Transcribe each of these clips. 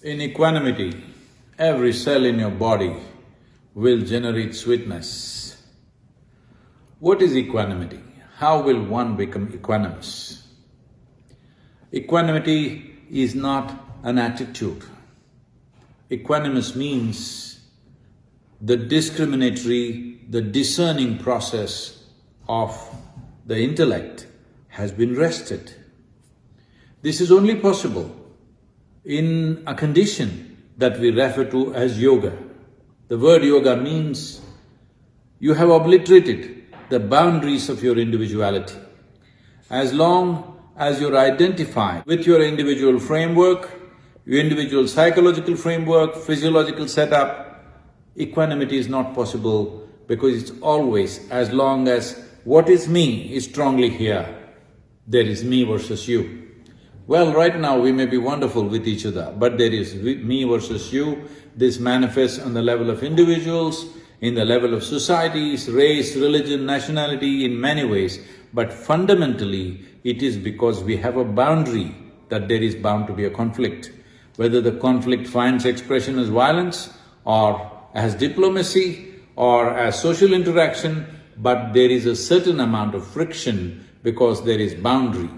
In equanimity, every cell in your body will generate sweetness. What is equanimity? How will one become equanimous? Equanimity is not an attitude. Equanimous means the discriminatory, the discerning process of the intellect has been rested. This is only possible in a condition that we refer to as yoga. The word yoga means you have obliterated the boundaries of your individuality. As long as you're identified with your individual framework, your individual psychological framework, physiological setup, equanimity is not possible because it's always as long as what is me is strongly here, there is me versus you. Well, right now we may be wonderful with each other, but there is me versus you. This manifests on the level of individuals, in the level of societies, race, religion, nationality, in many ways. But fundamentally, it is because we have a boundary that there is bound to be a conflict. Whether the conflict finds expression as violence or as diplomacy or as social interaction, but there is a certain amount of friction because there is boundary.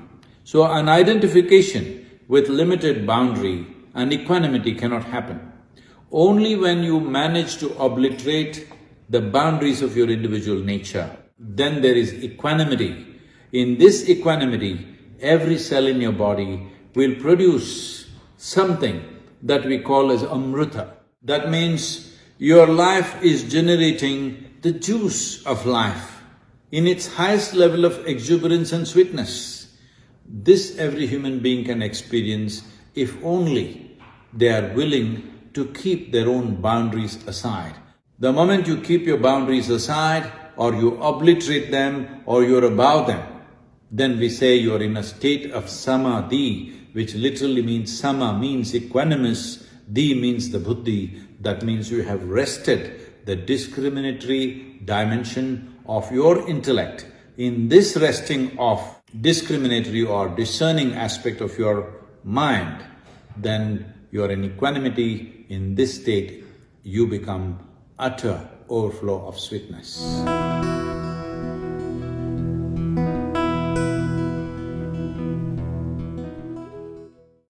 So an identification with limited boundary and equanimity cannot happen. Only when you manage to obliterate the boundaries of your individual nature, then there is equanimity. In this equanimity, every cell in your body will produce something that we call as amrita. That means your life is generating the juice of life in its highest level of exuberance and sweetness. This every human being can experience if only they are willing to keep their own boundaries aside. The moment you keep your boundaries aside or you obliterate them or you're above them, then we say you're in a state of samadhi, which literally means sama means equanimous, di means the buddhi, that means you have rested the discriminatory dimension of your intellect. In this resting of discriminatory or discerning aspect of your mind, then you're in equanimity. In this state, you become utter overflow of sweetness.